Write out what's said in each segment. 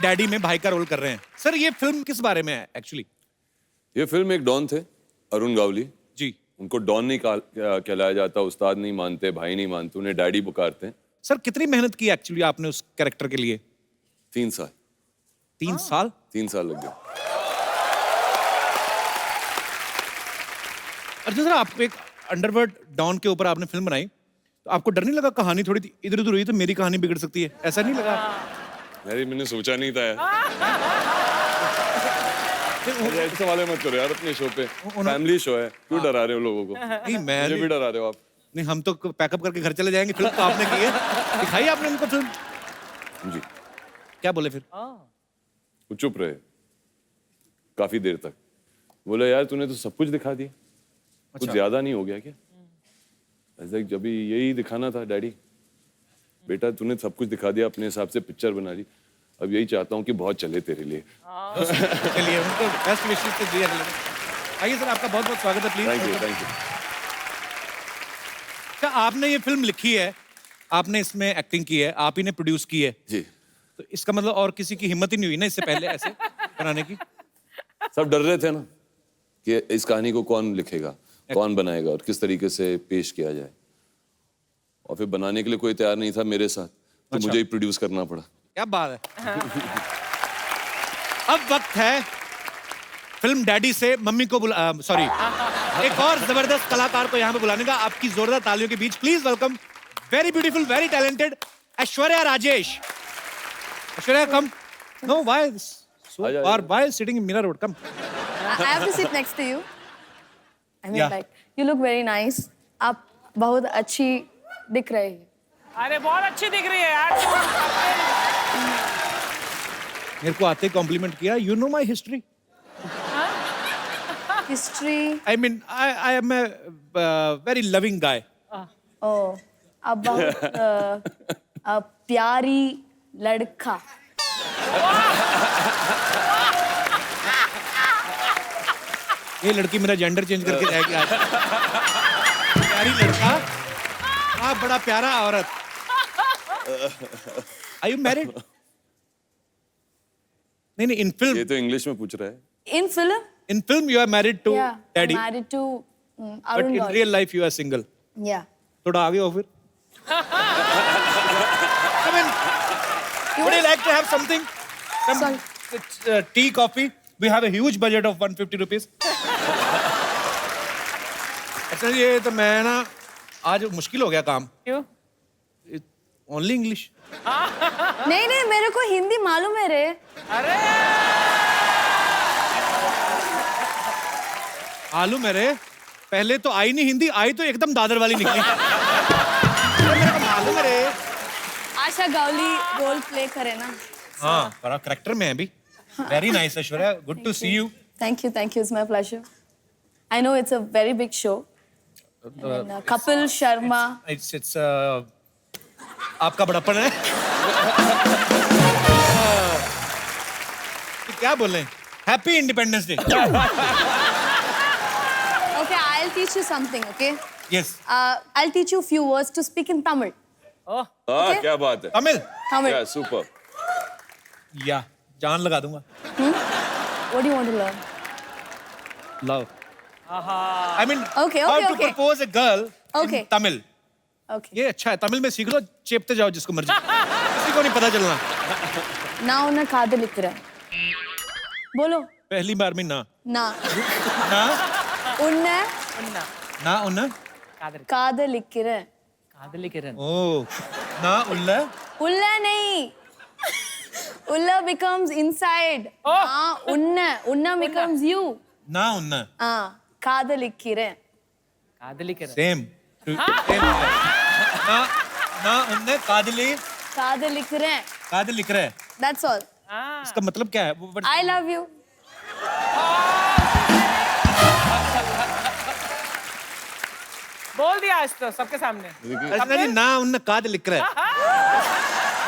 Daddy में भाई का रोल कर रहे हैं। सर ये फिल्म किस बारे में है एक्चुअली? ये फिल्म एक डॉन थे, अरुण गावली जी उनको डॉन नहीं कहलाया जाता, उस्ताद नहीं मानते, भाई नहीं मानते, उन्हें डैडी पुकारते हैं। सर कितनी मेहनत की एक्चुअली आपने उस कैरेक्टर के लिए? 3 साल 3 साल? 3 साल लग गए। अच्छा सर, आप एक अंडरवर्ल्ड डॉन के ऊपर आपने फिल्म बनाई, तो आपको डर नहीं लगा कहानी थोड़ी इधर उधर हुई तो मेरी कहानी बिगड़ सकती है, ऐसा नहीं लगा? मैंने सोचा नहीं था यार। ऐसे सवाल मत करो यार अपने शो पे, फैमिली शो है, क्यों डरा रहे हो लोगों को? नहीं मैं मुझे भी डरा रहे हो आप। नहीं, हम तो पैकअप करके घर चले जाएंगे। फिल्म तो आपने की है, दिखाई आपने उनको फिल्म। जी क्या बोले फिर? वो चुप रहे काफी देर तक। बोले यार तूने तो सब कुछ दिखा दिया, कुछ ज्यादा नहीं हो गया क्या? ऐसा जब यही दिखाना था डैडी, बेटा तूने सब कुछ दिखा दिया, अपने हिसाब से पिक्चर बना ली, अब यही चाहता हूँ कि बहुत चले तेरे लिए। चलिए उनको बेस्ट विशेस तो दिया। आइए सर, आपका बहुत बहुत स्वागत है, प्लीज। Thank you. अच्छा, आपने ये फिल्म लिखी है, आपने इसमें एक्टिंग की है, आप ही ने प्रोड्यूस की है जी। तो इसका मतलब और किसी की हिम्मत ही नहीं हुई ना इससे पहले ऐसे बनाने की? सब डर रहे थे ना कि इस कहानी को कौन लिखेगा, कौन बनाएगा और किस तरीके से पेश किया जाए, और फिर बनाने के लिए कोई तैयार नहीं था मेरे साथ, तो मुझे ही प्रोड्यूस करना पड़ा। क्या बात है। अब वक्त है फिल्म डैडी से मम्मी को सॉरी, एक और जबरदस्त कलाकार को यहाँ पे बुलाने का। आपकी जोरदार तालियों के बीच please welcome very beautiful, very talented Aishwarya Rajesh. Aishwarya come. No why so far, why sitting in Mira Road? Come. I have to sit next to you. I mean, Yeah. like, you look very nice. आप बहुत अच्छी दिख रही है। अरे बहुत अच्छी दिख रही है यार। मेरे को आते ही कॉम्प्लीमेंट किया। You know my history? History. I mean, I am a very loving guy. Oh, आप बहुत प्यारी लड़का। ये लड़की मेरा जेंडर चेंज करके जाएगी आज। प्यारी लड़का, आप बड़ा प्यारा औरत। Are you married? नहीं, in film. ये तो इंग्लिश में पूछ रहा है। In film? In film you are married to daddy. Married to But Arun in Gauri. real life you are single. Yeah. थोड़ा आगे हो फिर। I mean, would you like to have something? Some tea, coffee? We have a huge budget of 150 rupees. अच्छा ये तो मैं ना आज मुश्किल हो गया काम। क्यों? Only English. नहीं नहीं, मेरे को हिंदी मालूम है रे। अरे आलू मेरे पहले तो आई नहीं हिंदी, आई तो एकदम दादर वाली निकली। मेरे को मालूम है रे। आशा गावली रोल प्ले करे ना। हाँ, बड़ा करेक्टर में है अभी। Very nice, Aishwarya. Good to see you. Thank you, it's my pleasure. I know it's a very big show. And, Kapil Sharma. It's आपका बड़प्पन है। तो क्या बोलें? Happy Independence Day. Okay, I'll teach you something, okay? Yes. I'll teach you a few words to speak in Tamil. Oh Okay. क्या बात है। Tamil? Tamil. क्या सुपर। या जान लगा दूंगा। What do you want to learn? Love. I mean, Okay, how okay, to okay. propose a girl Okay. in Tamil. Okay. ये अच्छा है, तमिल में सीख लो, चेपते जाओ जिसको मर्जी। किसी को नहीं पता चलना। நான் உன்னை காதலிக்கிறேன். बोलो. पहली बार में ना। நான் ना உன்னை उन्ना ना उन्ना। कादर காதலிக்கிறேன். कादली किरण ओ ना उल्ला। உள்ள नहीं. உள்ள becomes inside. நான் உன்னை becomes you. ना उन्ना। காதலிக்கிறேன். कादली किरण सेम। ना ना उन्ने कादली காதலிக்கிறேன். कादल लिख रहा है। That's all. इसका मतलब क्या है? I love you. बोल दिया आज तो सबके सामने। अच्छा जी, ना उन्ने कादल लिख रहा है।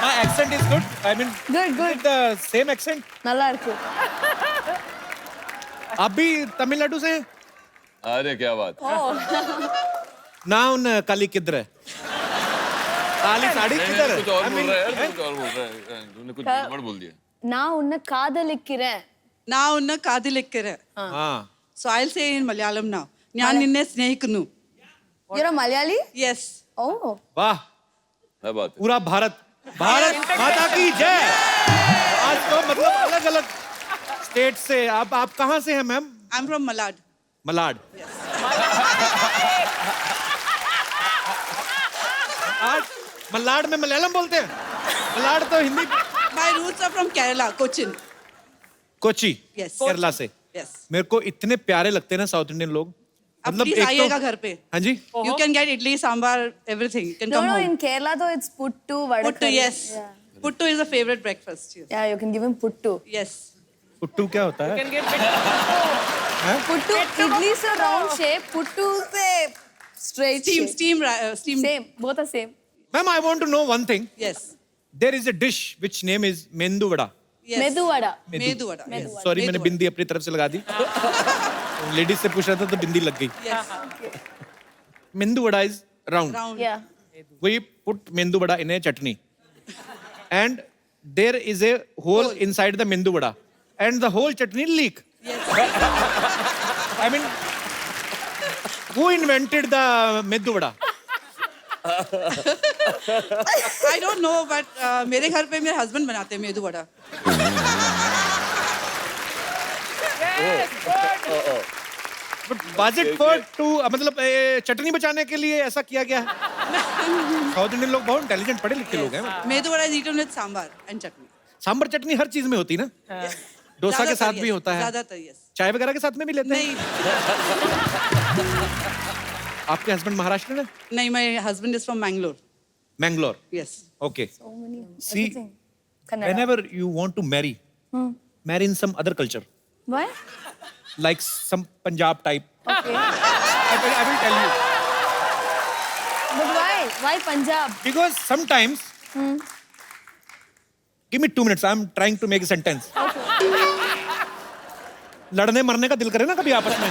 My accent is good. I mean, Good, good. the same accent. நல்லா இருக்கு. आप भी तमिलनाडु से हैं? अरे क्या बात। ना उन काली किधर है? काली साड़ी किधर है? कुछ और I बोल mean, रहा है यार, कुछ और बोल रहा है। तूने कुछ गड़बड़ बोल दिया। நான் உன்னை காதலிக்கிறேன். நான் உன்னை காதலிக்கிறேன். हाँ So I'll say in Malayalam now. ഞാൻ നിന്നെ സ്നേഹിക്കുന്നു. You're a Malayali? Yes. Oh. वाह क्या बात है पूरा भारत भारत माता की जय। आज तो मतलब अलग अलग स्टेट से आप कहाँ से हैं ma'am? I'm from Malad. Malad. आज मलाड में मलयालम बोलते हैं? मलाड तो Hindi. My roots are from Kerala, Cochin. Kochi Yes. Kerala से। Yes. मेरे को इतने प्यारे लगते हैं ना साउथ इंडियन लोग। अब प्लीज आइएगा घर पे. हाँ जी You can get idli, sambar, everything. You can No, come no, home. in Kerala though it's puttu, vada Puttu, curry. yes. Yeah. Puttu is a favorite breakfast. Yes. Yeah, you can give him puttu. Yes. Puttu क्या होता है? Can get bit. Puttu, idli से round shape, puttu से straight shape. Steam. Same, both are same. Ma'am I want to know one thing. Yes. There is a dish which name is medu vada. Yes. Medu vada. Medu vada. Yes. Sorry Medu मैंने vada. बिंदी अपनी तरफ से लगा दी। Ladies से पूछ रहा था तो बिंदी लग गई। Yes. मेंदू vada is round. Round. Yeah. We put mendu vada in a chutney, and there is a hole inside the mendu vada, and the whole chutney leak. Yes. I mean, who invented the mendu vada? I don't know, but मेरे घर पे मेरे husband बनाते हैं medu vada. Yes, good. But was it for to मतलब चटनी बचाने के लिए ऐसा किया गया है? साउथ इंडियन लोग बहुत इंटेलिजेंट पढ़े लिखे लोग हैं। Medu vada is eaten with sambar and chutney. Sambar चटनी हर चीज में होती है ना? डोसा के साथ ज़्यादातर भी yes. होता है। ज़्यादातर yes. चाय वगैरह के साथ में भी लेते हैं? नहीं आपके हस्बैंड महाराष्ट्र में? नहीं, my husband is from Mangalore. Mangalore. Yes. Okay. So many. See, Everything. Kannada. whenever you want to marry, marry in some other culture, Why? like some Punjab type. Okay. I will tell you. But why? Why Punjab? Because sometimes, give me 2 minutes. I'm trying to make a sentence. लड़ने मरने का दिल करे ना कभी आपस में.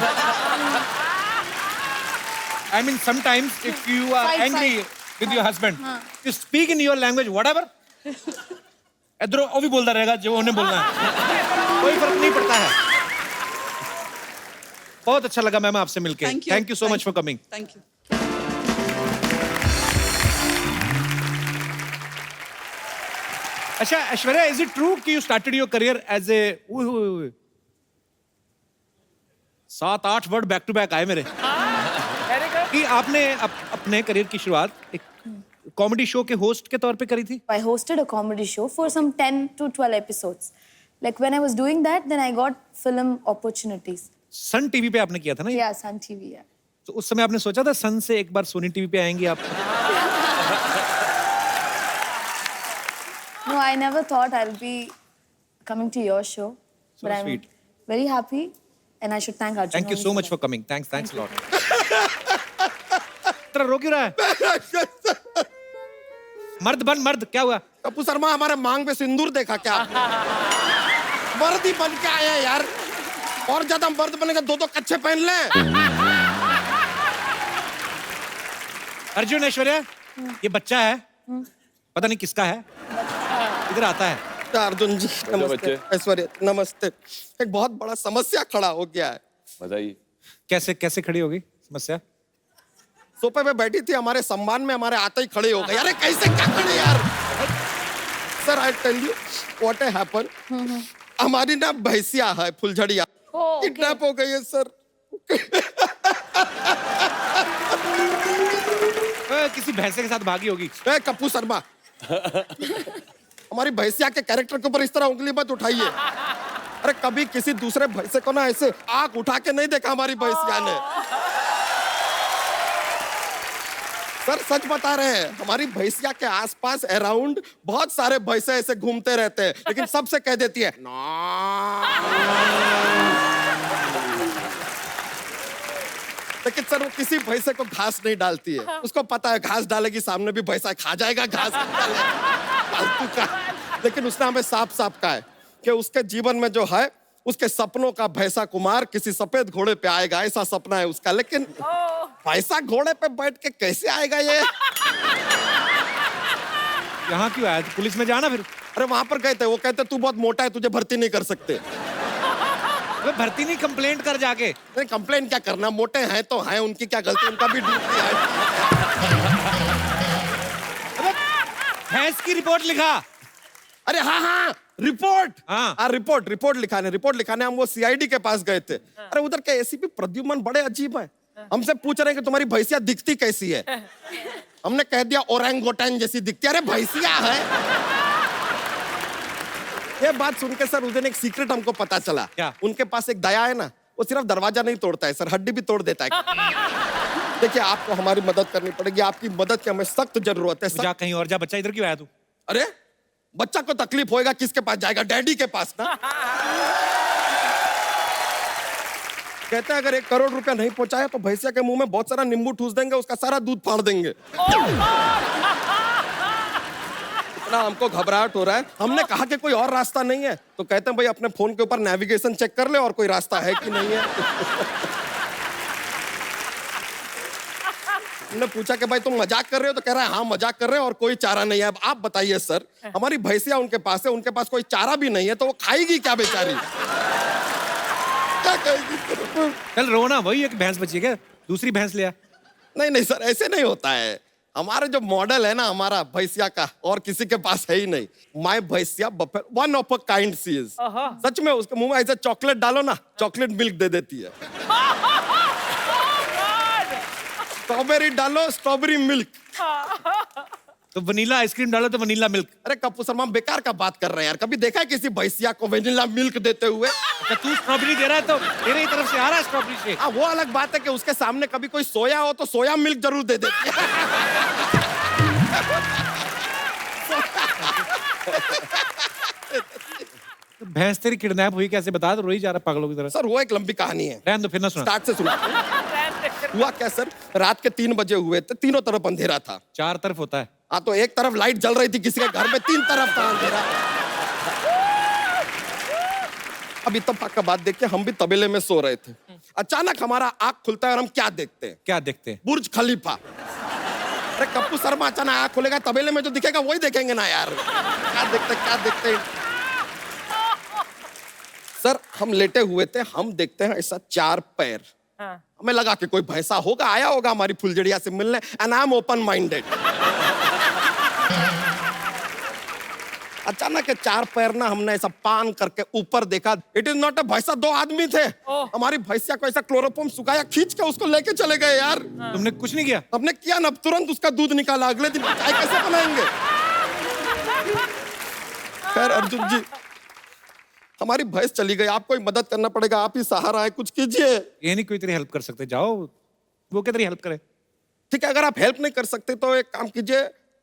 I mean, sometimes if you are Fight, angry with your husband, you speak in your language, whatever. इधर वो भी बोलता रहेगा जो उन्हें बोलना है. कोई फर्क नहीं पड़ता है. बहुत अच्छा लगा मैम आपसे मिलके. Thank you. Thank you so much for coming. Thank you. अच्छा ऐश्वर्या, is it true कि you started your career as a 7-8 word back to back आए मेरे Very good. कि आपने अपने करियर की शुरुआत एक कॉमेडी शो के होस्ट के तौर पे करी थी. I hosted a comedy show for some 10 to 12 episodes. Like when I was doing that, then I got film opportunities. Sun TV पे आपने किया था ना ये? Yeah, Sun TV, yeah. तो उस समय आपने सोचा था सन से एक बार सोनी टीवी पे आएंगे आप? No, I never thought I'll be coming to your show. So but I'm sweet. very happy and I should thank Arjun. Thank you so much for coming. Thanks a lot. तेरा रो क्यों रहा है? मर्द बन मर्द. क्या हुआ? कपूर शर्मा, हमारे मांग पे सिंदूर देखा क्या आपने? मर्द ही बन के आया यार. और ज्यादा मर्द बनेगा 2-2 कच्छे पहन ले. अर्जुन, ऐश्वर्या, ये बच्चा है, पता नहीं किसका है, इधर आता है. अर्जुन जी नमस्ते. बच्चे. ऐश्वर्या नमस्ते. एक बहुत बड़ा समस्या खड़ा हो गया है. बताइए. कैसे कैसे खड़ी होगी समस्या? सोफे पे बैठी थी, हमारे सम्मान में हमारे आते ही खड़े हो गए. अरे कैसे क्या खड़े यार? Sir I tell you what happen. हमारी ना भैंसिया है फुलझड़िया, किडनैप हो गई है सर. किसी भैंसे के साथ भागी होगी. कपूर शर्मा, हमारी भैंसिया के कैरेक्टर के ऊपर इस तरह उंगली मत उठाइए. अरे कभी किसी दूसरे भैंसे को ना ऐसे आंख उठा के नहीं देखा हमारी भैंसिया ने. सर सच बता रहे हैं, हमारी भैंसिया के आसपास अराउंड बहुत सारे भैंसे ऐसे घूमते रहते हैं, लेकिन सबसे कह देती है ना. लेकिन सर वो किसी भैंसे को घास नहीं डालती है. उसको पता है घास डालेगी सामने भी भैंसा खा जाएगा घास. फालतू का. लेकिन उसने हमें साफ साफ कहा है कि उसके जीवन में जो है, उसके सपनों का भैंसा कुमार किसी सफेद घोड़े पे आएगा, ऐसा सपना है उसका. लेकिन भैंसा घोड़े पे बैठ के कैसे आएगा ये? यहाँ क्यों आया? तो पुलिस में जाना फिर. अरे वहां पर गए थे, वो कहते तू बहुत मोटा है, तुझे भर्ती नहीं कर सकते। अबे भर्ती नहीं, कंप्लेंट कर जाके। नहीं कंप्लेन क्या करना, मोटे हैं तो हैं, उनकी क्या गलती, उनका भी ड्यूटी है। अबे भैंस की रिपोर्ट लिखा। अरे हाँ हाँ रिपोर्ट, हाँ। रिपोर्ट लिखाने हम वो सीआईडी के पास गए थे। अरे उधर के एसीपी प्रद्युमन बड़े अजीब है, हमसे पूछ रहे हैं कि तुम्हारी भैंसिया दिखती कैसी है। हमने कह दिया ओरंगोटन जैसी दिखती है। अरे भैंसिया है। ये बात सुन के सर उस दिन एक सीक्रेट हमको पता चला। क्या? उनके पास एक दया है ना, वो सिर्फ दरवाजा नहीं तोड़ता है सर, हड्डी भी तोड़ देता है। देखिए आपको हमारी मदद करनी पड़ेगी, आपकी मदद की हमें सख्त जरूरत है। जा कहीं और जा, बच्चा इधर क्यों आया तू? अरे बच्चा को तकलीफ होएगा, किसके पास जाएगा? डैडी के पास ना। कहते हैं अगर 1 करोड़ रुपया नहीं पहुंचाया तो भैंसिया के मुंह में बहुत सारा नींबू ठूस देंगे, उसका सारा दूध फाड़ देंगे। इतना हमको घबराहट हो रहा है। हमने कहा कि कोई और रास्ता नहीं है, तो कहते हैं भाई अपने फोन के ऊपर नेविगेशन चेक कर ले और कोई रास्ता है कि नहीं है। हमने पूछा कि भाई तुम मजाक कर रहे हो, तो कह रहा है हाँ मजाक कर रहे हैं और कोई चारा नहीं है। अब आप बताइए सर, हमारी भैंसिया उनके पास है, उनके पास कोई चारा भी नहीं है, तो वो खाएगी क्या बेचारी? क्या कहेगी? चल रो ना, वही एक भैंस बची है क्या? दूसरी भैंस ले आ। नहीं सर ऐसे नहीं होता है। हमारे जो मॉडल है ना हमारा भैंसिया का, और किसी के पास है ही नहीं। माय भैंसिया buffet one of a kind see is. सच में उसके मुंह में ऐसे चॉकलेट डालो ना, चॉकलेट मिल्क दे देती है। स्ट्रॉबेरी डालो, स्ट्रॉबेरी मिल्क। तो वनीला आइसक्रीम डालो तो वनीला मिल्क। अरे कपूर शर्मा बेकार का बात कर रहे हैं यार, कभी देखा है किसी भैंसिया को वनीला मिल्क देते हुए? अच्छा तू स्ट्रॉबेरी दे रहा है तो तेरे ही तरफ से आ रहा है स्ट्रॉबेरी शेक। हाँ वो अलग बात है कि उसके सामने कभी कोई सोया हो तो सोया मिल्क जरूर दे देती है। भैंस तेरी किडनैप हुई कैसे, बता? तो रोई जा रहा पागलों की तरह। सर वो एक लंबी कहानी है, रहने दो, फिर ना सुना। स्टार्ट से सुना। हुआ क्या सर, रात के 3 बजे हुए थे, तीनों तरफ अंधेरा था। 4 तरफ होता है। हाँ तो एक तरफ लाइट जल रही थी किसी के घर में, 3 तरफ था अंधेरा। अब इत्तेफाक का बात देख के हम भी तबेले में सो रहे थे। अचानक हमारा आंख खुलता है और हम क्या देखते हैं? क्या देखते हैं? बुर्ज खलीफा। अरे कप्पू शर्मा अचानक आंख खुलेगा, तबेले में जो दिखेगा वही देखेंगे ना यार। क्या देखते सर हम लेटे हुए थे, हम देखते हैं ऐसा 4 पैर। हमें लगा कि कोई भैंसा होगा, आया होगा हमारी फुलझड़िया से मिलने, and I am open minded. अचानक 4 पैर ना हमने ऐसा पान करके ऊपर देखा। इट इज नॉट अ भैंसा, 2 आदमी थे। हमारी भैंसिया को ऐसा क्लोरोफॉर्म सुखाया, खींच के उसको लेके चले गए यार। तुमने कुछ नहीं किया? हमने किया ना, तुरंत उसका दूध निकाला। अगले दिन चाय कैसे बनाएंगे? खैर अर्जुन जी हमारी भैंस चली गई, आपको ही मदद करना पड़ेगा, आप ही सहारा है, कुछ कीजिए। ये नहीं कोई तेरी हेल्प कर सकते, जाओ वो क्या तेरी हेल्प करे। ठीक है अगर आप हेल्प नहीं कर सकते तो एक काम कीजिए,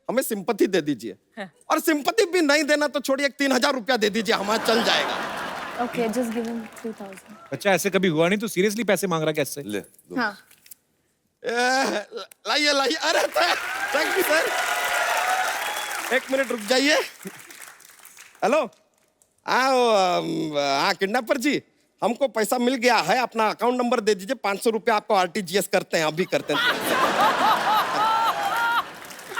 हमें सिंपैथी दे दीजिए। और सिंपैथी भी नहीं देना तो छोड़िए, 3000 रुपया दे दीजिए, हमारा चल जाएगा। Okay, just give him 3000. अच्छा ऐसे कभी हुआ नहीं, तो सीरियसली पैसे मांग रहा कैसे? ले दो। हाँ. लाइए अरे थैंक यू सर। 1 मिनट रुक जाइए। हेलो हाँ किडनैपर जी, हमको पैसा मिल गया है, अपना अकाउंट नंबर दे दीजिए, 500 रुपया आपको RTGS करते हैं, अभी करते हैं।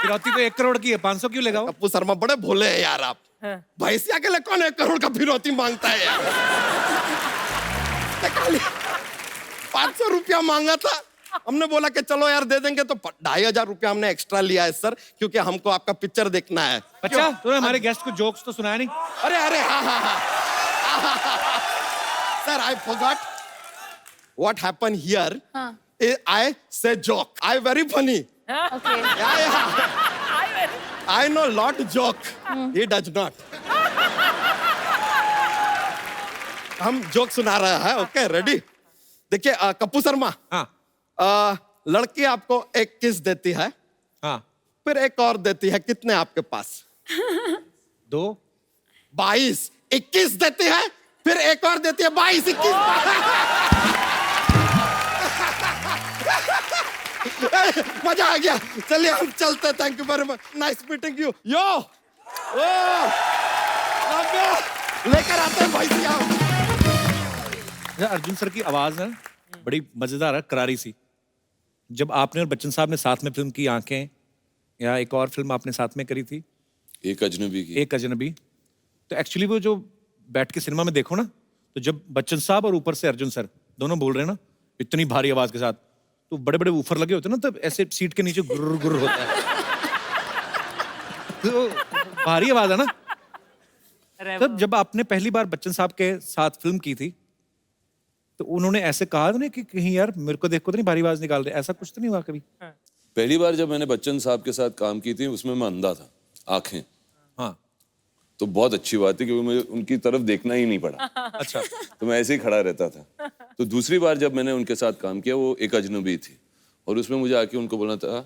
फिरौती तो 1 करोड़ की है, 500 क्यों लेगा वो? कप्पू शर्मा बड़े भोले हैं यार आप। भैंसिया के लिए कौन 1 करोड़ का फिरौती मांगता है यार? 500 रुपया मांगा था, हमने बोला कि चलो यार दे देंगे, तो 2500 रुपया हमने एक्स्ट्रा लिया है सर, क्योंकि हमको आपका पिक्चर देखना है। अच्छा तूने हमारे गेस्ट को जोक्स तो सुनाया नहीं? अरे हाँ sir I forgot what happen here. I say joke. I very funny. Okay. Yeah. I know lot joke. He does not. हम जोक सुना रहे हैं, ओके रेडी? देखिए कप्पू शर्मा, हाँ लड़की आपको एक किस देती है, हाँ फिर एक और देती है, कितने आपके पास? 2 22 21 देती है, फिर एक और देती है 22 21। मजा आ गया, चलिए हम चलते। Thank you very much, nice meeting you. यो लेकर आते हैं भैंसिया। अर्जुन सर की आवाज है बड़ी मजेदार है, करारी सी। जब आपने और बच्चन साहब ने साथ में फिल्म की आंखें, या एक और फिल्म आपने साथ में करी थी, एक अजनबी की। एक अजनबी, तो एक्चुअली वो जो बैठ के सिनेमा में देखो ना, तो जब बच्चन साहब और ऊपर से अर्जुन सर दोनों बोल रहे हैं ना इतनी भारी आवाज के साथ, तो बड़े बड़े ऊफर लगे होते हैं ना, तब ऐसे सीट के नीचे गुर्र गुर्र होता है। तो भारी आवाज है ना। तब जब आपने पहली बार बच्चन साहब के साथ फिल्म की थी, तो उन्होंने ऐसे कहा था कि कहीं यार मेरे को देख को तो नहीं भारी आवाज निकाल रहे, ऐसा कुछ तो नहीं हुआ कभी? पहली बार जब मैंने बच्चन साहब के साथ काम की थी उसमें मैं अंधा था, आंखें, हाँ। तो बहुत अच्छी बात है क्योंकि मुझे उनकी तरफ देखना ही नहीं पड़ा। अच्छा। तो मैं ऐसे ही खड़ा रहता था। तो दूसरी बार जब मैंने उनके साथ काम किया वो एक अजनबी थी और उसमें मुझे आके उनको बोलना था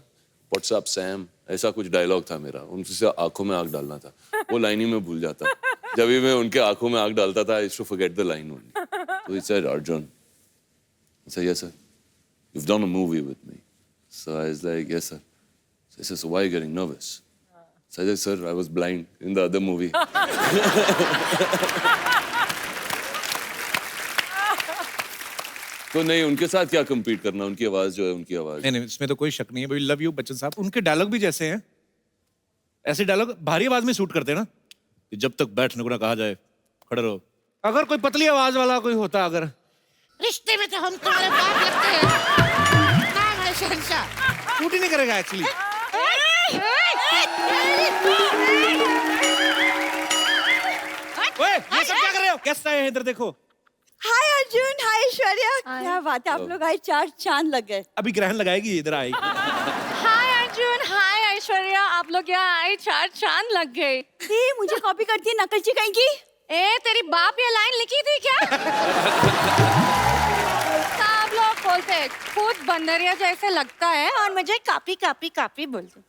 व्हाट्सअप सैम, ऐसा कुछ डायलॉग था मेरा, उनसे आंखों में आंख डालना था, वो लाइन ही मैं भूल जाता। जब भी मैं उनके आंखों में आंख डालता था I used to forget the line only. So he said, Arjun. I said, yes, sir. You've done a movie with me. So I was like, yes, sir. So he said, so why are you getting nervous? So I said, sir, I was blind in the other movie. तो नहीं, उनके साथ क्या compete करना, उनकी आवाज जो है उनकी आवाज। नहीं नहीं, इसमें तो कोई शक नहीं है। वी लव यू बच्चन साहब। उनके डायलॉग भी जैसे हैं, ऐसे डायलॉग भारी आवाज में शूट करते हैं ना, कि जब तक बैठने को ना कहा जाए खड़े रहो। अगर कोई पतली आवाज वाला कोई होता, अगर रिश्ते में तो हम तुम्हारे बाप लगते हैं। नाम है शहंशाह। शूट ही नहीं करेगा एक्चुअली। ओए, ये सब क्या कर रहे हो? गेस्ट आए हैं, इधर देखो। हाय अर्जुन, हाय ऐश्वर्या, क्या बात है, आप लोग आज 4 चांद लग गए। अभी ग्रहण लगाएगी, इधर आएगी। हाय अर्जुन, हाय ऐश्वर्या, आप लोग यहाँ आए 4 चांद लग गए। मुझे कॉपी करती है नकलची कहीं की। ए तेरी बाप ये लाइन लिखी थी क्या? सब लोग बोलते हैं खुद बंदरिया जैसे लगता है और मुझे कापी कापी कापी बोलते।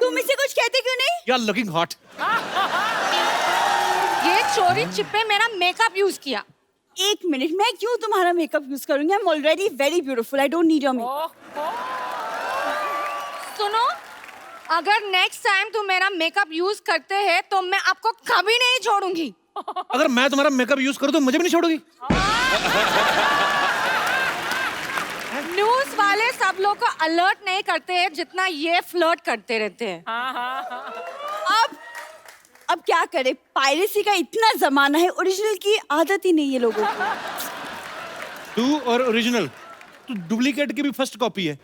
तुम इसे कुछ कहते क्यों नहीं? You are looking hot. ये चोरी छिपे मेरा मेकअप यूज किया। 1 मिनट, मैं क्यों तुम्हारा मेकअप यूज करूंगी? I am already very beautiful, I don't need your makeup. सुनो, अगर नेक्स्ट टाइम तुम मेरा मेकअप यूज करते हैं तो मैं आपको कभी नहीं छोड़ूंगी। अगर मैं तुम्हारा मेकअप यूज करूं तो मुझे भी नहीं छोड़ोगी? न्यूज वाले सब लोग को अलर्ट नहीं करते हैं जितना ये फ्लर्ट करते रहते हैं। अब क्या करे, पायरेसी का इतना जमाना है, ओरिजिनल की आदत ही नहीं है लोगों को। तू और ओरिजिनल, तू डुप्लीकेट की भी फर्स्ट कॉपी है।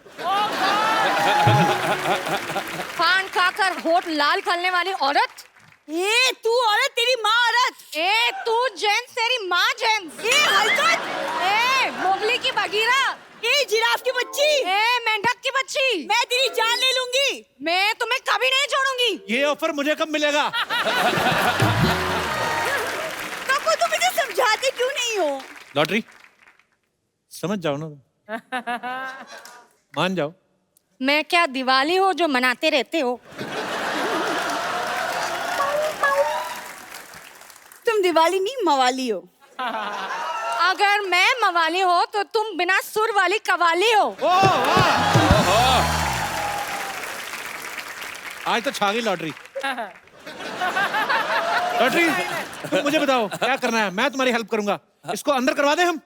पान खाकर होठ लाल करने वाली औरत। ए तू औरत, तेरी माँ औरत। ए तू जेंट्स, तेरी माँ जेंट्स। ए हलकत। ए मोगली की बगीरा। ए जिराफ की बच्ची। ए मेंढक की बच्ची। मैं तेरी जान ले लूंगी। मैं तुम्हें कभी नहीं छोड़ूंगी। ये ऑफर मुझे कब मिलेगा? कब तुम इसे समझाते क्यों नहीं हो? लॉटरी समझ जाओ ना, मान जाओ। मैं क्या दिवाली हो जो मनाते रहते हो? तुम दिवाली नहीं मवाली हो। अगर मैं मवाली हो तो तुम बिना सुर वाली कवाली हो। आज तो छा गई लॉटरी। लॉटरी, तुम मुझे बताओ क्या करना है, मैं तुम्हारी हेल्प करूंगा। इसको अंदर करवा दे, हम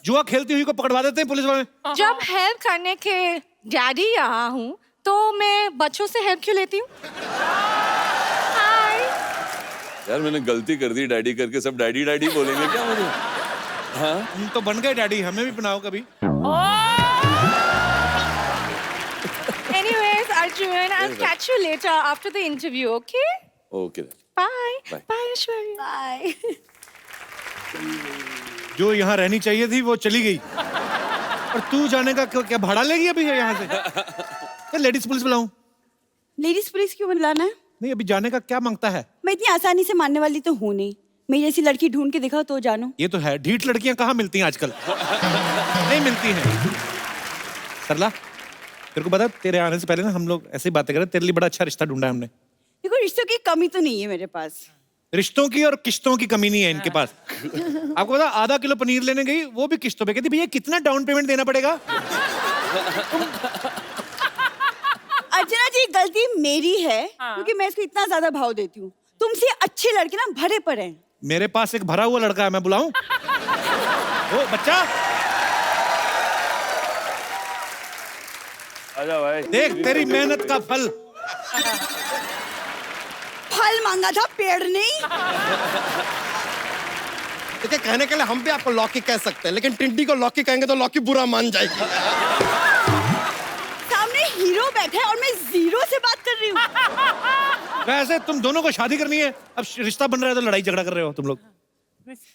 जुआ खेलती हुई को पकड़वा देते हैं पुलिस वाले। जब हेल्प करने के डैडी यहाँ हूँ तो मैं बच्चों से हेल्प क्यों लेती हूँ? हाय। यार मैंने गलती कर दी डैडी करके, सब डैडी डैडी बोलेंगे क्या मुझे? हाँ, हम तो बन गए डैडी, हमें भी बनाओ कभी। Anyways, Arjun, I'll catch you later after the interview, okay? Okay. Bye. Bye. Bye, Aishwarya. Bye. जो यहाँ रहनी चाहिए थी वो चली गई, और तू जाने का क्या भाड़ा लेगी अभी यहाँ से? क्या लेडीज पुलिस बुलाऊं? लेडीज पुलिस क्यों बुलाना है? नहीं, अभी जाने का क्या मांगता है? मैं इतनी आसानी से मानने वाली तो हूँ नहीं। मेरी जैसी लड़की ढूंढ के दिखाओ तो जानो। ये तो है, ढीठ लड़कियां कहाँ मिलती हैं आजकल? नहीं मिलती हैं। सरला, तेरे को पता, तेरे आने से पहले ना हम लोग ऐसे ही बातें कर रहे, तेरे लिए बड़ा अच्छा रिश्ता ढूंढा है हमने। देखो, रिश्तों की कमी तो नहीं है मेरे पास। रिश्तों की और किश्तों की कमी नहीं है इनके पास। आपको पता, आधा किलो पनीर लेने गई, वो भी किश्तों पे। कहती भैया कितना डाउन पेमेंट देना पड़ेगा? अर्चना जी, गलती मेरी है क्योंकि मैं इसको इतना ज्यादा भाव देती हूँ। तुमसे अच्छे लड़के ना भरे पड़े हैं। मेरे पास एक भरा हुआ लड़का है, मैं बुलाऊं? ओ बच्चा, आजा भाई। देख तेरी मेहनत का फल। फल मांगा था, पेड़ नहीं। देखिए, कहने के लिए हम भी आपको लौकी कह सकते हैं, लेकिन टिंडी को लौकी कहेंगे तो लौकी बुरा मान जाएगी। सामने हीरो बैठा है और मैं जीरो से बात कर रही हूँ। वैसे तुम दोनों को शादी करनी है, अब रिश्ता बन रहा है तो लड़ाई झगड़ा कर रहे हो तुम लोग।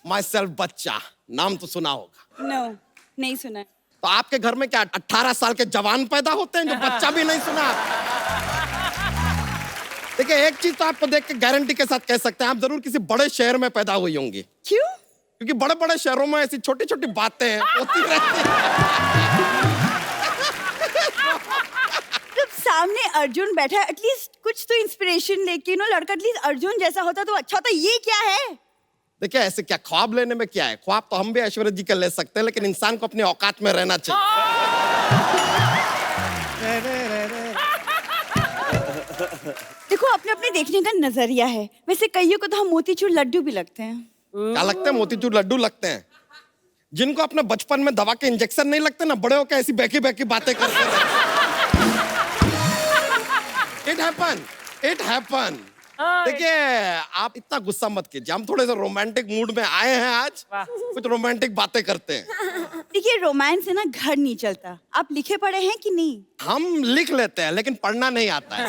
माई सेल्फ बच्चा, नाम तो सुना होगा। नो, नहीं सुना है। तो आपके घर में क्या 18 साल के जवान पैदा होते हैं जो बच्चा भी नहीं सुना? देखिए, एक चीज तो आपको देख के गारंटी के साथ कह सकते हैं, आप जरूर किसी बड़े शहर में पैदा हुई होंगी। क्यों? क्योंकि बड़े बड़े शहरों में ऐसी छोटी छोटी बातें होती रहती हैं। जब सामने अर्जुन बैठा है, एटलीस्ट कुछ तो इंस्पिरेशन लेके लड़का एटलीस्ट अर्जुन जैसा होता तो अच्छा होता। ये क्या है? देखिए, ऐसे क्या ख्वाब लेने में क्या है? ख्वाब तो हम भी ऐश्वर्या जी के ले सकते हैं, लेकिन इंसान को अपनी औकात में रहना चाहिए। देखो, अपने अपने देखने का नजरिया है। वैसे कईयों को तो हम मोतीचूर लड्डू भी लगते हैं। क्या लगते हैं? मोतीचूर लड्डू लगते हैं। जिनको अपने बचपन में दवा के इंजेक्शन नहीं लगते ना, बड़े होकर ऐसी बैकी बैकी बातें करते हैं। It happen. देखिए, आप इतना गुस्सा मत कीजिए, हम थोड़े से रोमांटिक मूड में आए हैं आज, कुछ रोमांटिक बातें करते हैं। देखिए, रोमांस से ना घर नहीं चलता। आप लिखे पढ़े हैं कि नहीं? हम लिख लेते हैं, लेकिन पढ़ना नहीं आता है।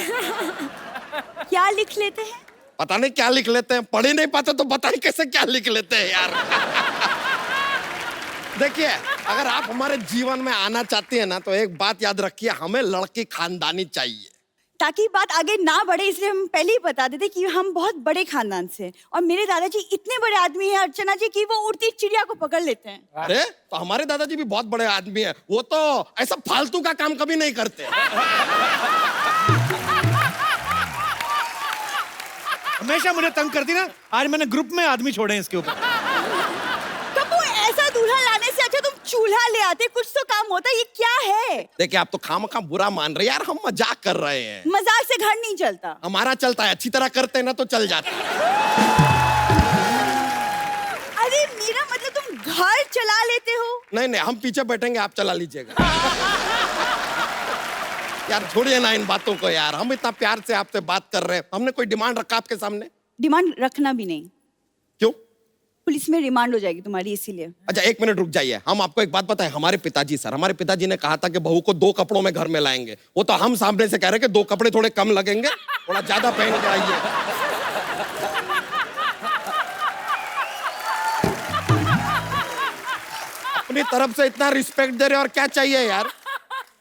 क्या लिख लेते हैं? पता नहीं क्या लिख लेते हैं, पढ़ ही नहीं पाते तो बताइए कैसे क्या लिख लेते हैं यार। देखिए, अगर आप हमारे जीवन में आना चाहती है ना, तो एक बात याद रखिए, हमें लड़की खानदानी चाहिए। ताकि बात आगे ना बढ़े, इसलिए हम पहले ही बता देते कि हम बहुत बड़े खानदान से हैं। और मेरे दादाजी इतने बड़े आदमी हैं अर्चना जी कि वो उड़ती चिड़िया को पकड़ लेते हैं। अरे, तो हमारे दादाजी भी बहुत बड़े आदमी हैं, वो तो ऐसा फालतू का काम कभी नहीं करते। हमेशा मुझे तंग करती ना, आज मैंने ग्रुप में आदमी छोड़े हैं इसके ऊपर। कब वो ऐसा दूल्हा लाने से अच्छा तुम चूल्हा ले आते, कुछ तो काम होता। ये क्या है? देखिए, आप तो खामखा बुरा मान रहे हैं यार, हम मजाक कर रहे हैं। मजाक से घर नहीं चलता। हमारा चलता है, अच्छी तरह करते हैं ना तो चल जाता है। अरे मेरा मतलब तुम घर चला लेते हो? नहीं नहीं, हम पीछे बैठेंगे, आप चला लीजिएगा। यार छोड़िए ना इन बातों को यार, हम इतना प्यार से आपसे बात कर रहे हैं, हमने कोई डिमांड रखा आपके सामने? डिमांड रखना भी नहीं। क्यों? पुलिस में रिमांड हो जाएगी तुम्हारी, इसीलिए। अच्छा, एक मिनट रुक जाइए, हम आपको एक बात बताएं। हमारे पिताजी ने कहा था कि बहू को 2 कपड़ों में घर में लाएंगे। वो तो हम सामने से कह रहे हैं कि 2 कपड़े थोड़े कम लगेंगे, थोड़ा ज्यादा पहन के आइए। अपनी तरफ से इतना रिस्पेक्ट दे रहे हैं, और क्या चाहिए यार।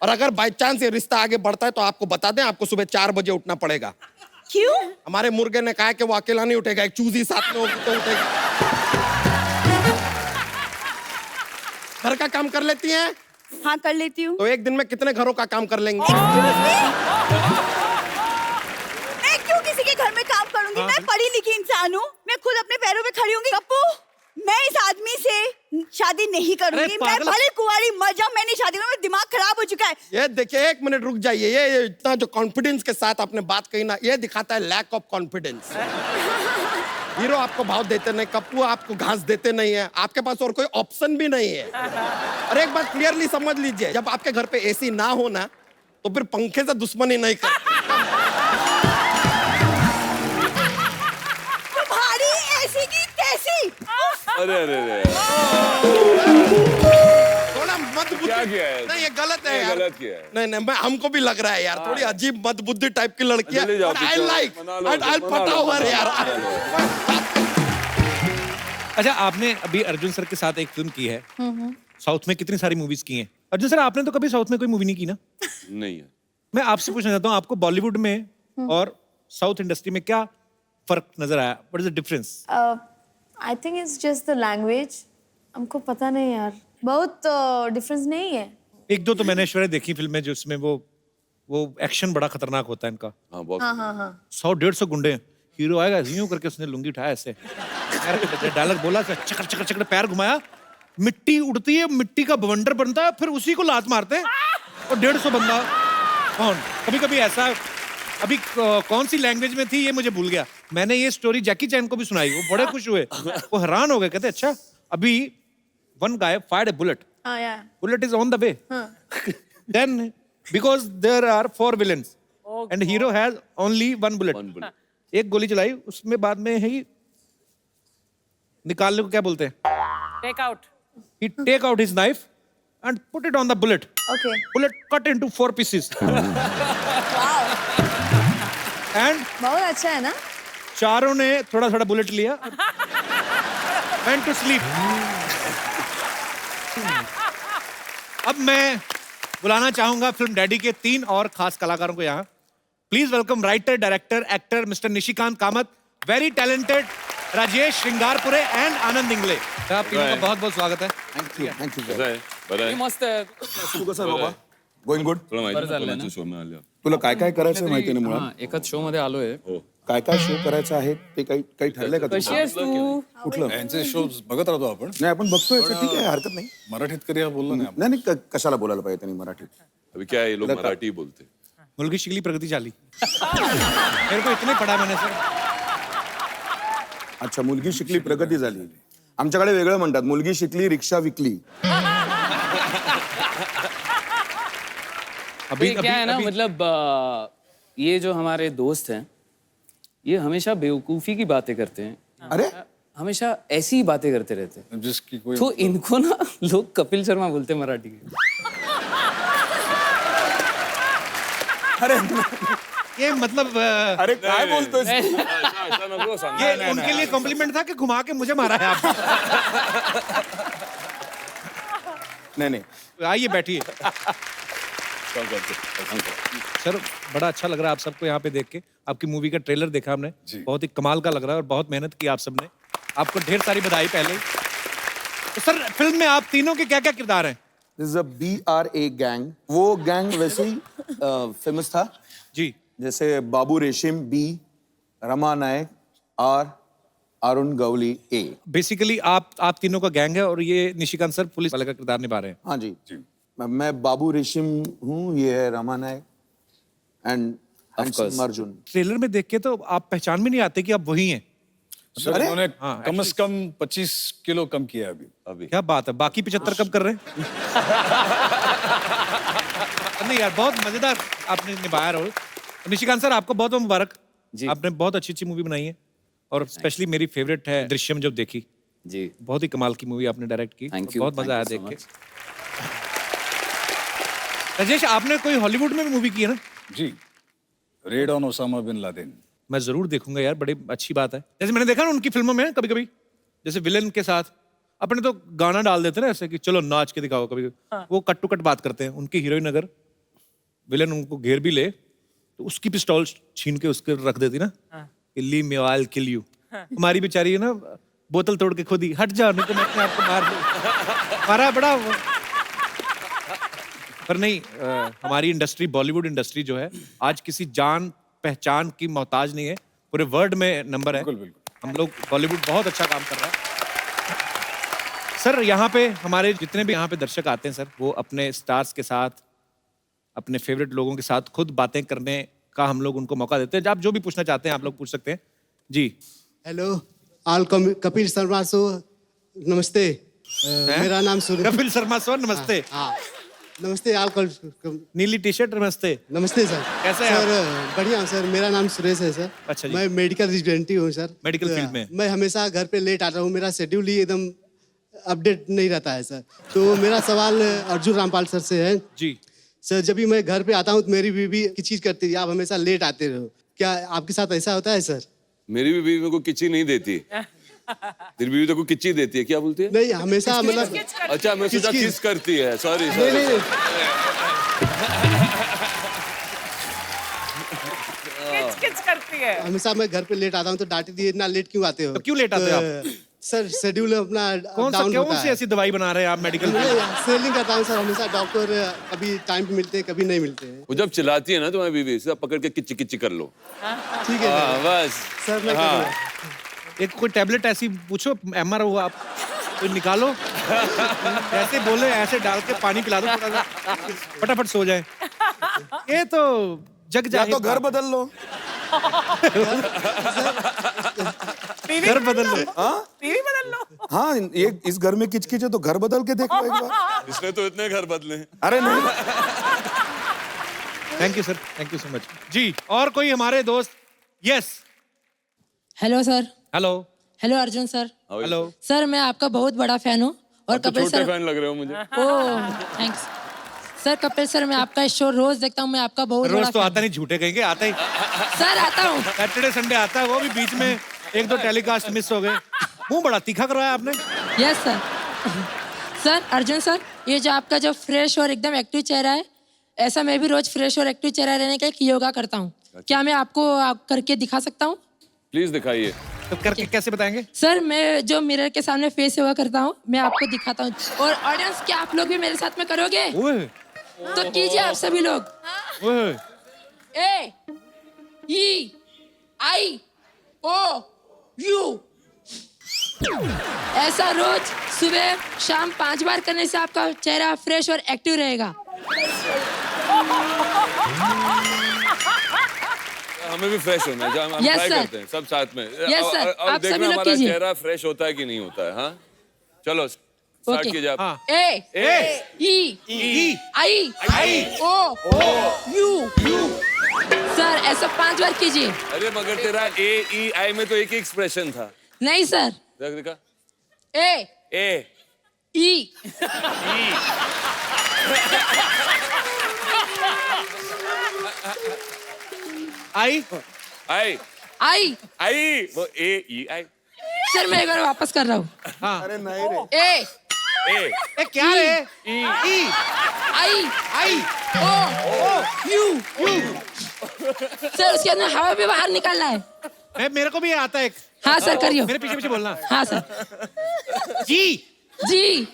और अगर बाई चांस ये रिश्ता आगे बढ़ता है तो आपको बता दें, आपको सुबह 4 बजे उठना पड़ेगा। क्यों? हमारे मुर्गे ने कहा कि वो अकेला नहीं उठेगा, एक चूजी साथ में होगी तो उठेगा। घर का काम कर लेती हैं? हाँ, कर लेती हूँ। तो एक दिन में कितने घरों का काम कर लेंगे? मैं क्यों किसी के घर में काम करूंगी? मैं पढ़ी लिखी इंसान हूँ, मैं खुद अपने पैरों पे खड़ी होंगी। कप्पू, मैं इस आदमी से शादी नहीं करूंगी। अरे मैं पागल। भले कुंवारी मर जाऊं, मैं नहीं शादी करूंगी। मेरा दिमाग खराब हो चुका है। ये देखिए, एक मिनट रुक जाइए। ये इतना जो कॉन्फिडेंस के साथ आपने बात कही ना, ये दिखाता है लैक ऑफ कॉन्फिडेंस। हीरो आपको भाव देते नहीं, कप्पू आपको घास देते नहीं है, आपके पास और कोई ऑप्शन भी नहीं है। और एक बात क्लियरली समझ लीजिए, जब आपके घर पे एसी ना हो ना, तो फिर पंखे से दुश्मनी नहीं करते। तुम्हारी ऐसी की तैसी। अरे अरे अरे, थोड़ा मत क्या किया है? नहीं, ये गलत है ये यार। गलत किया है। नहीं नहीं, मैं हमको भी लग रहा है यार, थोड़ी अजीब मदबुद्धि टाइप की लड़की है। चले जाओ आई पीछे, लाइक, मना लो, आई मना पता लो, हुआ मना यार। लो। अच्छा, आपने अभी अर्जुन सर के साथ एक फिल्म की है, साउथ में कितनी सारी मूवीज की हैं। अर्जुन सर, आपने तो कभी साउथ में कोई मूवी नहीं की ना? नहीं है। मैं आपसे पूछना चाहता हूँ, आपको बॉलीवुड में और साउथ इंडस्ट्री में क्या फर्क नजर आया? What is the difference? I think it's just the language. हमको पता नहीं यार, बहुत डिफरेंस नहीं है। एक दो तो मैंने ऐश्वर्या देखी फिल्में जिसमें वो एक्शन बड़ा खतरनाक होता है इनका। हाँ, बहुत। हाँ। 100-150 गुंडे, हीरो आएगा यूं करके उसने लुंगी उठाया ऐसे, डायलॉग बोला, चकर चकर चकर पैर घुमाया, मिट्टी उड़ती है, मिट्टी का बवंडर बनता है, फिर उसी को लात मारते हैं और 150 बंदा कौन। कभी कभी ऐसा, अभी कौन सी लैंग्वेज में थी ये मुझे भूल गया। मैंने ये स्टोरी जैकी चैन को भी सुनाई, वो बड़े खुश हुए, वो हैरान हो गए, कहते अच्छा अभी one guy fired a bullet. Bullet is on the way. Then because there are 4 villains and hero has only 1 bullet. 1 bullet. एक गोली चलाई, उसमें बाद में ही निकालने को क्या बोलते हैं? Take out. He take out his knife and put it on the bullet. Okay. Bullet cut into 4 pieces. And बहुत अच्छा है ना? चारों ने थोड़ा थोड़ा बुलेट लिया, went to sleep. अब मैं बुलाना चाहूंगा फिल्म डैडी के 3 और खास कलाकारों को यहाँ. Please welcome writer, director, actor mister Nishikant Kamat, very talented Rajesh Shringarpure and Anand Ingle. आप तीनों का बहुत बहुत स्वागत है. कसं आहे? बरं आहे? मस्त आहे. तू कसं आहे बाबा? Going good. तुला माहिती बरं आहे चाललंय कोणाच्या शो आल्या? तुला काय काय करायचं माहिती नाही मुळात. हा, एकाच शो मध्ये आलोय. काय काय शो करायचं आहे ते काही काही ठरलंय का कशी आहेस तू? कुठलं? यांचे शोज बघत राहतो आपण. नाही आपण बघतोय ते ठीक आहे, हरकत नाही. मराठीत कधी बोललो नाही आपण. नाही नाही कशाला बोलायला पाहिजे त्यांनी मराठीत. अभी क्या है, ये लोग मराठी बोलते हैं. मुलगी शिकली प्रगति झाली. मेरे को इतने पढ़ा मैंने सर. अच्छा, मुलगी शिकली प्रगती झाली. आमच्याकडे वेगळं म्हणतात, मुलगी शिकली रिक्षा विकली. अभी क्या है ना, मतलब ये जो हमारे दोस्त हैं, ये हमेशा बेवकूफी की बातें करते हैं. अरे हमेशा ऐसी ही बातें करते रहते हैं. जिसकी कोई तो इनको ना लोग कपिल शर्मा बोलते हैं मराठी के. ये मतलब अरे काय बोलतोय? असं नको सांग. ये उनके लिए कॉम्प्लीमेंट था कि घुमा के मुझे मारा है आपने? नाही नाही. आइए बैठिए. सांग करते. सर बड़ा अच्छा लग रहा है आप सबको यहाँ पे देख के. आपकी मूवी का ट्रेलर देखा हमने, बहुत ही कमाल का लग रहा है और बहुत मेहनत की आप सबने. आपको ढेर सारी बधाई पहले ही. तो सर फिल्म में आप तीनों के क्या क्या किरदार हैं? This is a BRA gang. वो गैंग वैसे ही फेमस था जी. जैसे Babu Reshim B, Rama Naik R, Arun Gawli A. Basically आप तीनों का गैंग है और ये निशिकांत सर पुलिस वाले का किरदार निभा रहे हैं. हाँ जी. मैं बाबू रेशिम हूँ, ये है रमा नायक एंड अर्जुन. ट्रेलर में देख के तो आप पहचान भी नहीं आते कि आप वही हैं. सर अरे? उन्होंने हाँ, कम से कम 25 किलो कम किया है अभी. क्या बात है, बाकी 75 कब कर रहे हैं? नहीं यार, बहुत मजेदार आपने निभाया रोल. निशिकांत सर आपको बहुत बहुत मुबारक. जी. आपने बहुत अच्छी अच्छी मूवी बनाई है और स्पेशली मेरी फेवरेट है दृश्यम. जब देखी जी. बहुत ही कमाल की मूवी आपने डायरेक्ट की. Thank you, बहुत मजा आया thank you देख so के. राजेश आपने कोई हॉलीवुड में भी मूवी की है ना? जी. Raid on Osama bin Laden. मैं जरूर देखूंगा यार, बड़ी अच्छी बात है. जैसे मैंने देखा ना उनकी फिल्मों में कभी कभी, जैसे विलेन के साथ अपने तो गाना डाल देते ना ऐसे कि चलो नाच के दिखाओ. कभी वो कट टू कट बात करते हैं. उनकी हीरोइन अगर विलेन उनको घेर भी ले तो उसकी पिस्टॉल छीन के उसके रख देती ना, leave me I will kill you. हमारी बेचारी है ना, बोतल तोड़ के खुद ही हट जाओ नहीं तो मैं अपने आप को मार दूं. मारा बड़ा पर नहीं. हमारी इंडस्ट्री, बॉलीवुड इंडस्ट्री जो है आज किसी जान पहचान की मोहताज नहीं है. पूरे वर्ल्ड में नंबर है. बिल्कुल बिल्कुल. हम लोग बॉलीवुड बहुत अच्छा काम कर रहा है. सर यहाँ पे हमारे जितने भी यहाँ पे दर्शक आते हैं सर, वो अपने स्टार्स के साथ, अपने फेवरेट लोगों के साथ खुद बातें करने का हम लोग उनको मौका देते हैं. आप जो भी पूछना चाहते हैं आप लोग पूछ सकते हैं जी. Hello all Kapil Sharma show. नमस्ते. मेरा नाम सुरेश. कपिल शर्मा सर नमस्ते. हाँ नमस्ते ऑल. नीली टी शर्ट नमस्ते. नमस्ते सर. कैसे हैं सर बढ़िया हूँ सर. मेरा नाम सुरेश है सर. अच्छा जी. मैं मेडिकल रेजिडेंट हूँ सर. मेडिकल फील्ड में. मैं हमेशा घर पे लेट आता हूँ. मेरा शेड्यूल ही एकदम अपडेट नहीं रहता है सर. तो मेरा सवाल अर्जुन रामपाल सर से है. जी. सर जब भी मैं घर पे आता हूँ तो मेरी बीवी की चीज करती है, आप हमेशा लेट आते रहो. क्या आपके साथ ऐसा होता है सर? मेरी भी बीवी मेरे को किच्ची नहीं देती. तेरी बीवी तो को किच्ची देती है. क्या बोलती है? नहीं हमेशा मतलब. अच्छा मैं सोचा किस करती है. सॉरी नहीं सॉरी. नहीं किच करती है. हमेशा मैं घर पे लेट आता हूँ तो डांटी दी, इतना लेट क्यों आते हो? तो क्यों लेट आते हो आप? सर शेड्यूल अपना कौन सा डाउन कौन होता सी है. ऐसी दवाई बना रहे हैं आप मेडिकल में? सेलिंग करता हूँ सर. हमेशा डॉक्टर कभी टाइम पे मिलते हैं कभी नहीं मिलते हैं. वो जब चिल्लाती है ना तुम्हारी बीवी, सीधा पकड़ के किच्ची किच्ची कर लो. ठीक है हाँ बस. सर. मैं हाँ. करूँगा. एक कोई टैबलेट ऐसी पूछो, MR हुआ आप तो निकालो. ऐसे बोले ऐसे डाल के पानी पिला दो थोड़ा सा, फटाफट सो जाए. ये तो जग या जाए तो घर बदल लो. घर बदल लो. हाँ टीवी बदल लो. हाँ, ये इस घर में किचकिच है तो घर बदल के देखो एक बार. इसने तो इतने घर बदले हैं. अरे नहीं. Thank you sir, thank you so much ji. और कोई हमारे दोस्त? Yes hello sir. Hello. Hello Arjun sir. Hello. Sir मैं आपका बहुत बड़ा फैन हूँ और तो कपिल छोटे सर। फैन लग रहे हो मुझे। ओह थैंक्स। सर कपिल सर मैं आपका शो रोज देखता हूँ, मैं आपका बहुत बड़ा रोज तो fan आता नहीं, झूठे कहेंगे, आता ही सर आता हूँ। सैटरडे संडे आता है, वो भी बीच में 1-2 टेलीकास्ट मिस हो गए। मुंह बड़ा तीखा करवाया आपने। Yes sir. Sir Arjun sir, ये जो आपका जो फ्रेश और एकदम एक्टिव चेहरा है, ऐसा मैं भी रोज फ्रेश और एक्टिव चेहरा रहने का एक योगा करता हूँ। क्या मैं आपको करके दिखा सकता हूँ? प्लीज दिखाइए। तो करके कैसे बताएंगे? सर मैं जो मिरर के सामने फेस योगा करता हूँ, मैं आपको दिखाता हूँ। और ऑडियंस, क्या आप लोग भी मेरे साथ में करोगे? तो कीजिए आप सभी लोग। A E I O U। ऐसा रोज सुबह शाम 5 बार करने से आपका चेहरा फ्रेश और एक्टिव रहेगा। हमें भी फ्रेश होना है, हम Yes, ट्राई sir. करते हैं सब साथ में। Yes, sir. और आप सभी देखना लोग हमारा कीजिए। चेहरा फ्रेश होता है कि नहीं होता है। हाँ चलो स्टार्ट Okay. कीजिए आप। A E I O U। Sir ऐसा 5 बार कीजिए। अरे मगर तेरा AEI में तो एक ही एक्सप्रेशन था। नहीं सर। देख दिखा। A E आई वो AEI। सर मैं एक बार वापस कर रहा हूँ। हाँ। अरे नहीं रे। ए क्या रे? ई I O U। सर उसके अंदर हवा भी बाहर निकालना है। मेरे को भी आता है एक। हाँ सर करियो। मेरे पीछे पीछे बोलना। हाँ सर। जी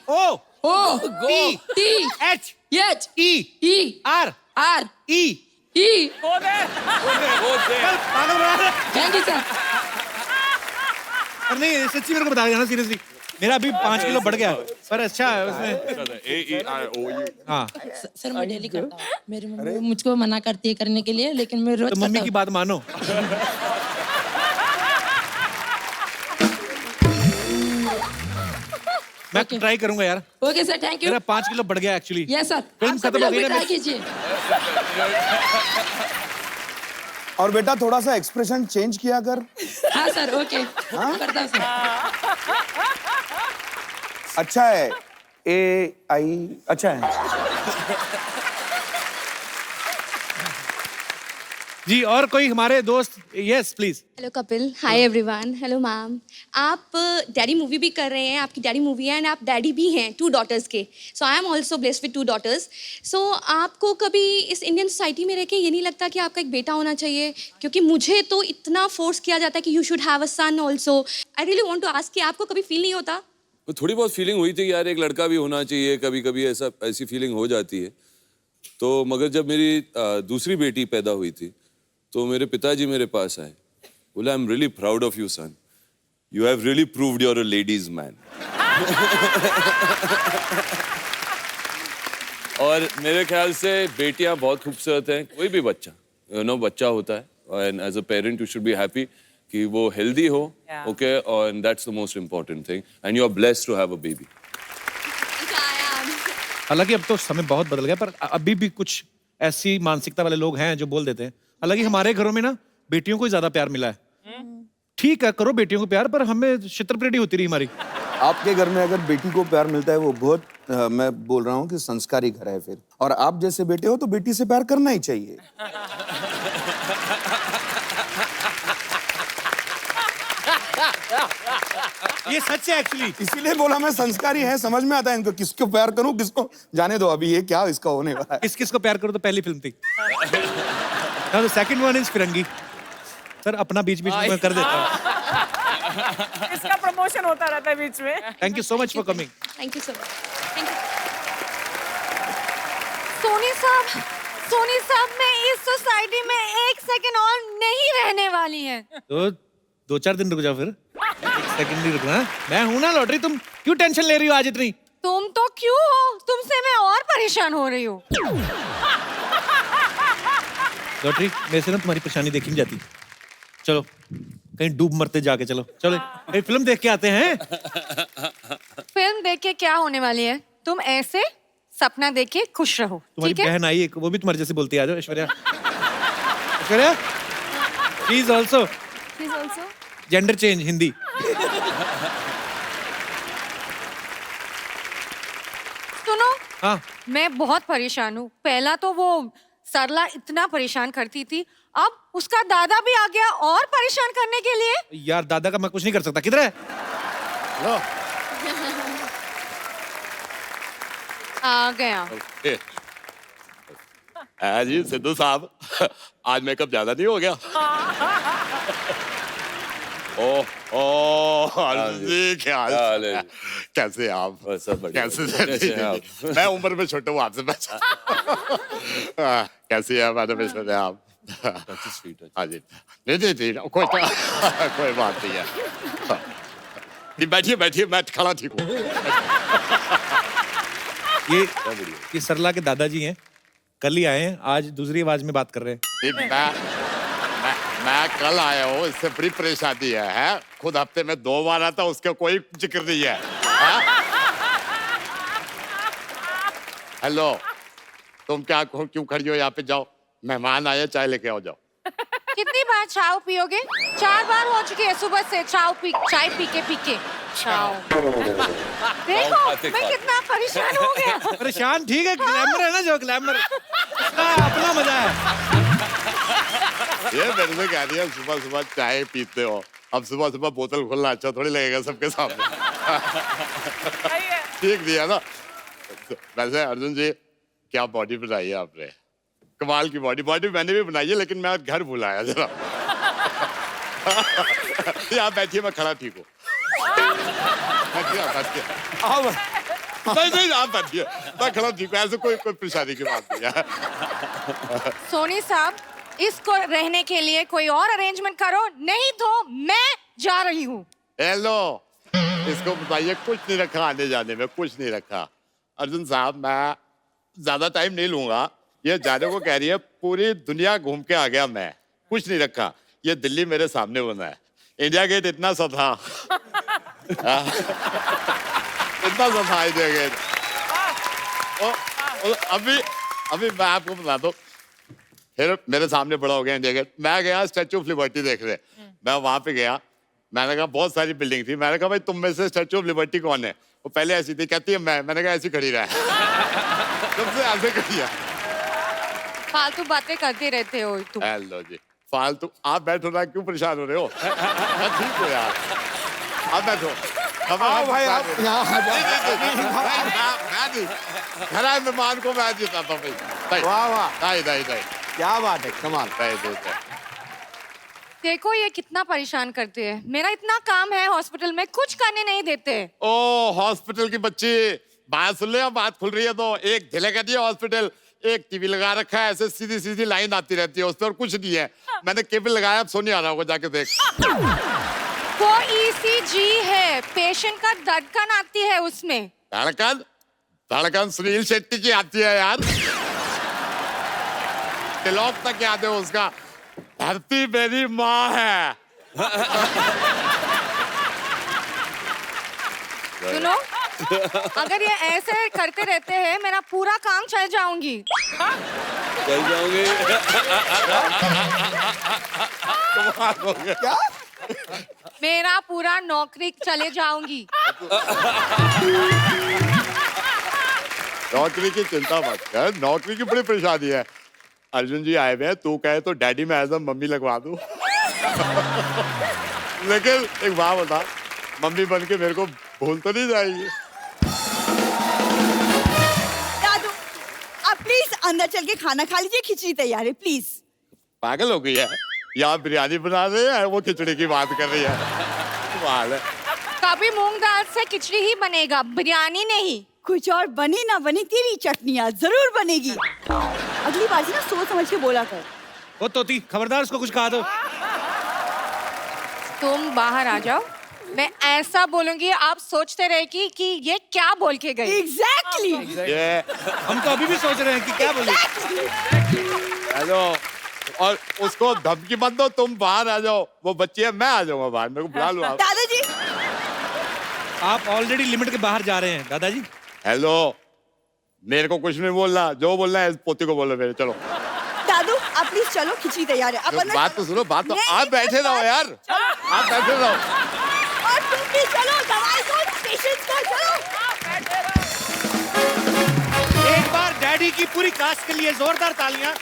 O T H E R E thank you sir. और नहीं सच्ची मेरे को बता देना सीरियसली, मेरा अभी 5 किलो बढ़ गया, पर अच्छा है उसमें। AEIOU। हाँ सर मैं डेली करता हूँ। मेरी मम्मी मुझको मना करती है करने के लिए, लेकिन मैं रोज तो मम्मी की बात मानो। मैं ट्राई करूंगा यार। Okay sir thank you. मेरा 5 किलो बढ़ गया एक्चुअली। Yes sir. फिल्म खत्म हो गई ना। ट्राई कीजिए। और बेटा थोड़ा सा एक्सप्रेशन चेंज किया कर। हाँ सर ओके करता हूँ सर। अच्छा है। AI अच्छा है। जी और कोई हमारे दोस्त? Yes please. Hello Kapil, hi everyone, hello ma'am. आप डैडी मूवी भी कर रहे हैं, आपकी डैडी मूवी है एंड आप डैडी भी हैं 2 डॉटर्स के। So I am also blessed with 2 daughters. So आपको कभी इस इंडियन सोसाइटी में रह के ये नहीं लगता कि आपका एक बेटा होना चाहिए? क्योंकि मुझे तो इतना फोर्स किया जाता है कि you should have a son also. I really want to ask कि आपको कभी फील नहीं होता? तो थोड़ी बहुत फीलिंग हुई थी यार, एक लड़का भी होना चाहिए, कभी कभी ऐसी फीलिंग हो जाती है। तो मगर जब मेरी दूसरी बेटी पैदा हुई थी तो मेरे पिताजी मेरे पास आए, बोला I am really proud of you son, you have really proved you are a ladies man. और मेरे ख्याल से बेटियां बहुत खूबसूरत हैं, कोई भी बच्चा बच्चा होता है, and as a parent you should be happy कि वो हेल्दी हो, ओके, और that's the most important thing, and you are blessed to have a baby. हालांकि अब तो समय बहुत बदल गया, पर अभी भी कुछ ऐसी मानसिकता वाले लोग हैं जो बोल देते हैं। हालांकि हमारे घरों में ना बेटियों को ही ज्यादा प्यार मिला है। ठीक है करो बेटियों को प्यार, पर हमें छित्रपरेटी होती रही हमारी। आपके घर में अगर बेटी को प्यार मिलता है वो बहुत मैं बोल रहा हूँ कि संस्कारी घर है फिर। और आप जैसे बेटे हो तो बेटी से प्यार करना ही चाहिए। ये सच है एक्चुअली, इसीलिए बोला मैं संस्कारी है, समझ में आता है इनको किसको प्यार करूं किसको जाने दो। अभी ये क्या इसका होने वाला है। किस किस को प्यार करो तो पहली फिल्म थी। The second one is Firangi. Sir अपना बीच बीच में कर देता हूँ। इसका प्रमोशन होता रहता है बीच में। Thank you so much for coming. Thank you so much. Soni साहब मैं इस सोसाइटी में 1 सेकंड और नहीं रहने वाली है। तो 2-4 दिन रुक जाओ फिर। 1 सेकंड नहीं रुकना। मैं हूं ना लॉटरी, तुम क्यों टेंशन ले रही हो आज इतनी? तुम तो क्यों हो, तुमसे मैं और परेशान हो रही हूँ। लॉटरी मेरे से ना तुम्हारी परेशानी देखी नहीं जाती। चलो कहीं डूब मरते जाके चलो कहीं फिल्म देख के आते हैं। फिल्म देख के क्या होने वाली है? तुम ऐसे सपना देख के खुश रहो। तुम्हारी बहन आई एक, वो भी तुम्हारे जैसे बोलती है। आ जाओ Aishwarya. Aishwarya please also. Gender change Hindi. सुनो, हाँ मैं बहुत परेशान हूँ। पहला तो वो सरला इतना परेशान करती थी, अब उसका दादा भी आ गया और परेशान करने के लिए। यार दादा का मैं कुछ नहीं कर सकता। किधर है? आ गया। जी सिद्धू साहब, आज मेकअप ज्यादा नहीं हो गया? अर्जुन जी क्या हाल है? कैसे आप? कैसे हैं आप? मैं उम्र में छोटा हूँ आपसे बच्चा। कैसी है मैडम इसमें आप? हाँ जी, नहीं कोई बात नहीं है। बैठिए बैठिए, मैं खड़ा ठीक हूँ। ये सरला के दादाजी हैं, कल ही आए हैं, आज दूसरी आवाज में बात कर रहे हैं। मैं कल आया हूँ, इससे बड़ी परेशानी है? खुद हफ्ते में 2 बार आता, उसका कोई जिक्र नहीं है। हेलो, तुम क्यों खड़ी हो यहाँ पे? जाओ, मेहमान आए, चाय लेके आओ, जाओ। कितनी बार चाय पियोगे? 4 बार हो चुकी है सुबह से चाय पी के। देखो मैं कितना परेशान हो गया। परेशान ठीक है, ग्लैमर है ना, जो ग्लैमर अपना मजा है। ये मेरे से कह रही है सुबह सुबह चाय पीते हो, अब सुबह सुबह बोतल खोलना अच्छा थोड़ी लगेगा सबके सामने। ठीक दिया ना? वैसे अर्जुन जी, क्या बॉडी बनाई है आपने, कमाल की बॉडी मैंने भी बनाई है, लेकिन मैं घर भुलाया जरा। आप बैठिए, मैं खड़ा ठीक हूँ। नहीं आप बैठिए, मैं खड़ा ठीक हूँ, ऐसे कोई परेशानी की बात नहीं है। सोनी साहब, इसको रहने के लिए कोई और अरेंजमेंट करो, नहीं तो मैं जा रही हूँ। हेलो, इसको बताइए, कुछ नहीं रखा आने जाने में, कुछ नहीं रखा। अर्जुन साहब, मैं ज्यादा टाइम नहीं लूंगा, ये जाने को कह रही है, पूरी दुनिया घूम के आ गया मैं, कुछ नहीं रखा। ये दिल्ली मेरे सामने बना है, इंडिया गेट इतना सा था। इतना सा था इंडिया गेट। अभी मैं आपको बता दूं, फिर मेरे सामने बड़ा हो गया इंडिया गेट। मैं गया स्टैचू ऑफ लिबर्टी देखने, मैं वहां पे गया, मैंने कहा बहुत सारी बिल्डिंग थी, मैंने कहा भाई तुम में से स्टैचू ऑफ लिबर्टी कौन है? वो पहले ऐसी थी, कहती है मैंने कहा ऐसी खड़ी रहा। तुमसे ऐसे खड़ी है। फालतू बातें करते रहते हो तुम। हेलो जी, फालतू आप बैठो ना, क्यों परेशान हो रहे हो? ठीक हो यार, आप बैठो। भाई आप यहाँ आ जाओ। घर आए मेहमान को मैं जिताता भाई। वाह वाह, नहीं क्या बात है, कमाल। देखो ये कितना परेशान करते हैं, मेरा इतना काम है हॉस्पिटल में, कुछ करने नहीं देते। ओ हॉस्पिटल की बच्ची, बात सुन ले, बात खुल रही है तो। एक ढिले का दिया हॉस्पिटल, एक टीवी लगा रखा है, ऐसे सीधी सीधी लाइन आती रहती है उस पर, और कुछ नहीं है। मैंने केबल लगाया, अब सोनी आ रहा होगा, जाके देख। वो ईसीजी है, पेशेंट का धड़कन आती है उसमें। धड़कन सुनील शेट्टी की आती है यार। तिलक तक याद है उसका, धरती मेरी माँ है। सुनो, अगर ये ऐसे करते रहते हैं, मेरा पूरा काम चल जाऊंगी। चल जाओगे? क्या? मेरा पूरा नौकरी चले जाऊंगी। नौकरी की चिंता मत कर, नौकरी की बड़ी परेशानी है। अर्जुन जी आए हुए हैं, तू कहे तो डैडी में एज मम्मी लगवा दूं। लेकिन एक बात बता, मम्मी बन के मेरे को भूल तो नहीं जाएगी? दादू, आप प्लीज अंदर चल के खाना खा लीजिए, खिचड़ी तैयार है, प्लीज। पागल हो गई है, यहाँ बिरयानी बना रहे हैं, वो खिचड़ी की बात कर रही है। है। कभी मूंग दाल से खिचड़ी ही बनेगा, बिरयानी नहीं। कुछ और बने ना बने, तेरी चटनियाँ जरूर बनेगी। अगली बार से ना सोच समझ के बोला कर। ओ तोती, खबरदार उसको कुछ कहा दो। तुम बाहर आ जाओ, मैं ऐसा बोलूंगी आप सोचते रहे कि ये क्या बोल के गई। Exactly. हम तो अभी भी सोच रहे हैं कि क्या बोले। हेलो, और उसको धमकी मत दो, तुम बाहर आ जाओ, वो बच्ची है, मैं आ जाऊंगा बाहर, मेरे को बुला लो आप। दादाजी, आप ऑलरेडी लिमिट के बाहर जा रहे हैं दादाजी। हेलो, मेरे को कुछ नहीं बोलना, जो बोलना है पोती को बोलो मेरे। चलो दादू, आप प्लीज चलो, खिचड़ी तैयार है। आप अंदर बात तो सुनो, बात तो नहीं, आप बैठे रहो यार, आप बैठे रहो। और तुम भी चलो, दवाई दो पेशेंट्स को, चलो। एक बार डैडी की पूरी कास्ट के लिए जोरदार तालियां।